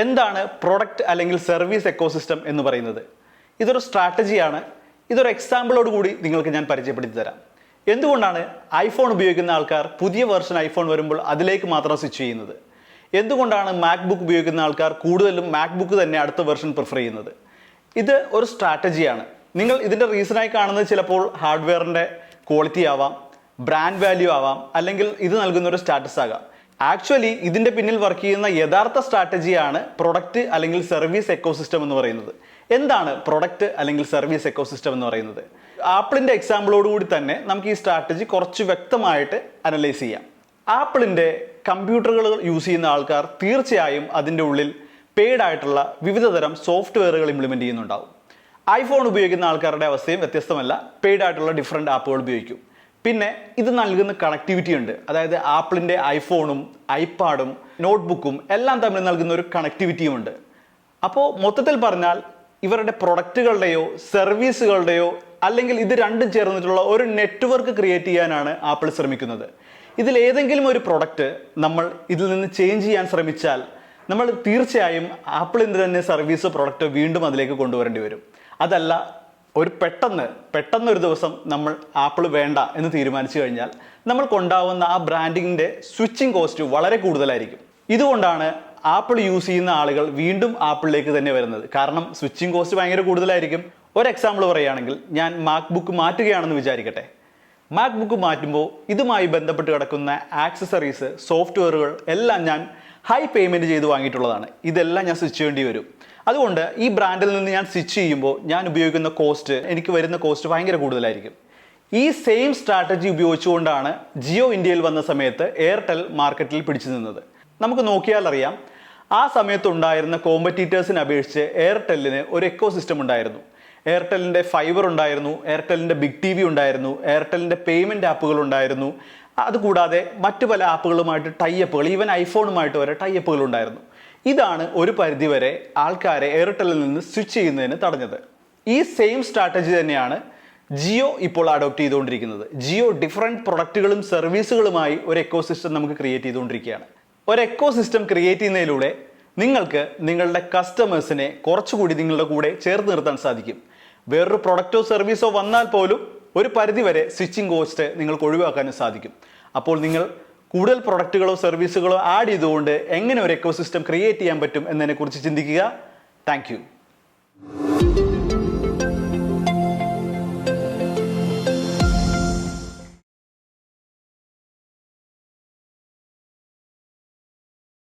എന്താണ് പ്രൊഡക്റ്റ് അല്ലെങ്കിൽ service ecosystem എന്ന് പറയുന്നത്? ഇതൊരു സ്ട്രാറ്റജിയാണ്. ഇതൊരു എക്സാമ്പിളോട് കൂടി നിങ്ങൾക്ക് ഞാൻ പരിചയപ്പെടുത്തി തരാം. എന്തുകൊണ്ടാണ് ഐഫോൺ ഉപയോഗിക്കുന്ന ആൾക്കാർ പുതിയ വെർഷൻ ഐഫോൺ വരുമ്പോൾ അതിലേക്ക് മാത്രം സ്വിച്ച് ചെയ്യുന്നത്? എന്തുകൊണ്ടാണ് മാക്ബുക്ക് ഉപയോഗിക്കുന്ന ആൾക്കാർ കൂടുതലും മാക്ബുക്ക് തന്നെ അടുത്ത വെർഷൻ പ്രിഫർ ചെയ്യുന്നത്? ഇത് ഒരു സ്ട്രാറ്റജിയാണ്. നിങ്ങൾ ഇതിൻ്റെ റീസണായി കാണുന്നത് ചിലപ്പോൾ ഹാർഡ്വെയറിൻ്റെ ക്വാളിറ്റി ആവാം, ബ്രാൻഡ് വാല്യൂ ആവാം, അല്ലെങ്കിൽ ഇത് നൽകുന്ന ഒരു സ്റ്റാറ്റസ് ആകാം. ആക്ച്വലി ഇതിൻ്റെ പിന്നിൽ വർക്ക് ചെയ്യുന്ന യഥാർത്ഥ സ്ട്രാറ്റജിയാണ് പ്രൊഡക്റ്റ് അല്ലെങ്കിൽ സർവീസ് എക്കോസിസ്റ്റം എന്ന് പറയുന്നത്. എന്താണ് പ്രൊഡക്റ്റ് അല്ലെങ്കിൽ സർവീസ് എക്കോസിസ്റ്റം എന്ന് പറയുന്നത്? ആപ്പിളിൻ്റെ എക്സാമ്പിളോടുകൂടി തന്നെ നമുക്ക് ഈ സ്ട്രാറ്റജി കുറച്ച് വ്യക്തമായിട്ട് അനലൈസ് ചെയ്യാം. ആപ്പിളിൻ്റെ കമ്പ്യൂട്ടറുകൾ യൂസ് ചെയ്യുന്ന ആൾക്കാർ തീർച്ചയായും അതിൻ്റെ ഉള്ളിൽ പെയ്ഡ് ആയിട്ടുള്ള വിവിധ തരം സോഫ്റ്റ്വെയറുകൾ ഇംപ്ലിമെൻറ്റ് ചെയ്യുന്നുണ്ടാവും. ഐഫോൺ ഉപയോഗിക്കുന്ന ആൾക്കാരുടെ അവസ്ഥയും വ്യത്യസ്തമല്ല. പെയ്ഡ് ആയിട്ടുള്ള ഡിഫറെൻറ്റ് ആപ്പുകൾ ഉപയോഗിക്കും. പിന്നെ ഇത് നൽകുന്ന കണക്ടിവിറ്റി ഉണ്ട്. അതായത് ആപ്പിളിൻ്റെ ഐഫോണും ഐപാഡും നോട്ട്ബുക്കും എല്ലാം തമ്മിൽ നൽകുന്ന ഒരു കണക്ടിവിറ്റിയും ഉണ്ട്. അപ്പോൾ മൊത്തത്തിൽ പറഞ്ഞാൽ ഇവരുടെ പ്രൊഡക്റ്റുകളുടെയോ സർവീസുകളുടെയോ അല്ലെങ്കിൽ ഇത് രണ്ടും ചേർന്നിട്ടുള്ള ഒരു നെറ്റ്വർക്ക് ക്രിയേറ്റ് ചെയ്യാനാണ് ആപ്പിൾ ശ്രമിക്കുന്നത്. ഇതിൽ ഏതെങ്കിലും ഒരു പ്രൊഡക്റ്റ് നമ്മൾ ഇതിൽ നിന്ന് ചേഞ്ച് ചെയ്യാൻ ശ്രമിച്ചാൽ നമ്മൾ തീർച്ചയായും ആപ്പിളിൻ്റെ തന്നെ സർവീസോ പ്രൊഡക്റ്റോ വീണ്ടും അതിലേക്ക് കൊണ്ടുവരേണ്ടി വരും. അതല്ല ഒരു പെട്ടെന്ന് ഒരു ദിവസം നമ്മൾ ആപ്പിൾ വേണ്ട എന്ന് തീരുമാനിച്ചു കഴിഞ്ഞാൽ നമ്മൾക്കുണ്ടാവുന്ന ആ ബ്രാൻഡിങ്ങിൻ്റെ സ്വിച്ചിങ് കോസ്റ്റ് വളരെ കൂടുതലായിരിക്കും. ഇതുകൊണ്ടാണ് ആപ്പിൾ യൂസ് ചെയ്യുന്ന ആളുകൾ വീണ്ടും ആപ്പിളിലേക്ക് തന്നെ വരുന്നത്. കാരണം സ്വിച്ചിങ് കോസ്റ്റ് ഭയങ്കര കൂടുതലായിരിക്കും. ഒരു എക്സാമ്പിൾ പറയുകയാണെങ്കിൽ, ഞാൻ മാക്ബുക്ക് മാറ്റുകയാണെന്ന് വിചാരിക്കട്ടെ. മാക്ബുക്ക് മാറ്റുമ്പോൾ ഇതുമായി ബന്ധപ്പെട്ട് കിടക്കുന്ന ആക്സസറീസ്, സോഫ്റ്റ്വെയറുകൾ എല്ലാം ഞാൻ ഹൈ പേയ്മെൻറ്റ് ചെയ്ത് വാങ്ങിയിട്ടുള്ളതാണ്. ഇതെല്ലാം ഞാൻ സ്വിച്ച് ചെയ്യേണ്ടി വരും. അതുകൊണ്ട് ഈ ബ്രാൻഡിൽ നിന്ന് ഞാൻ സ്വിച്ച് ചെയ്യുമ്പോൾ ഞാൻ ഉപയോഗിക്കുന്ന കോസ്റ്റ്, എനിക്ക് വരുന്ന കോസ്റ്റ് ഭയങ്കര കൂടുതലായിരിക്കും. ഈ സെയിം സ്ട്രാറ്റജി ഉപയോഗിച്ചുകൊണ്ടാണ് ജിയോ ഇന്ത്യയിൽ വന്ന സമയത്ത് എയർടെൽ മാർക്കറ്റിൽ പിടിച്ചു നിന്നത്. നമുക്ക് നോക്കിയാൽ അറിയാം, ആ സമയത്തുണ്ടായിരുന്ന കോമ്പറ്റീറ്റേഴ്സിനെ അപേക്ഷിച്ച് എയർടെല്ലിന് ഒരു എക്കോ സിസ്റ്റം ഉണ്ടായിരുന്നു. എയർടെല്ലിൻ്റെ ഫൈബർ ഉണ്ടായിരുന്നു, എയർടെല്ലിൻ്റെ ബിഗ് ടി വി ഉണ്ടായിരുന്നു, എയർടെല്ലിൻ്റെ പേയ്മെൻറ്റ് ആപ്പുകൾ ഉണ്ടായിരുന്നു. അതുകൂടാതെ മറ്റു പല ആപ്പുകളുമായിട്ട് ടൈഅപ്പുകൾ, ഈവൻ ഐഫോണുമായിട്ട് വരെ ടൈഅപ്പുകൾ ഉണ്ടായിരുന്നു. ഇതാണ് ഒരു പരിധിവരെ ആൾക്കാരെ എയർടെല്ലിൽ നിന്ന് സ്വിച്ച് ചെയ്യുന്നതിന് തടഞ്ഞത്. ഈ സെയിം സ്ട്രാറ്റജി തന്നെയാണ് ജിയോ ഇപ്പോൾ അഡോപ്റ്റ് ചെയ്തുകൊണ്ടിരിക്കുന്നത്. ജിയോ ഡിഫറെൻറ്റ് പ്രൊഡക്റ്റുകളും സർവീസുകളുമായി ഒരു എക്കോസിസ്റ്റം നമുക്ക് ക്രിയേറ്റ് ചെയ്തുകൊണ്ടിരിക്കുകയാണ്. ഒരു എക്കോസിസ്റ്റം ക്രിയേറ്റ് ചെയ്യുന്നതിലൂടെ നിങ്ങൾക്ക് നിങ്ങളുടെ കസ്റ്റമേഴ്സിനെ കുറച്ചുകൂടി നിങ്ങളുടെ കൂടെ ചേർത്ത് നിർത്താൻ സാധിക്കും. വേറൊരു പ്രൊഡക്റ്റോ സർവീസോ വന്നാൽ പോലും ഒരു പരിധിവരെ സ്വിച്ചിങ് കോസ്റ്റ് നിങ്ങൾക്ക് ഒഴിവാക്കാനും സാധിക്കും. അപ്പോൾ നിങ്ങൾ കൂടുതൽ പ്രൊഡക്റ്റുകളോ സർവീസുകളോ ആഡ് ചെയ്തുകൊണ്ട് എങ്ങനെ ഒരു എക്കോസിസ്റ്റം ക്രിയേറ്റ് ചെയ്യാൻ പറ്റും എന്നതിനെക്കുറിച്ച് ചിന്തിക്കുക. Thank you.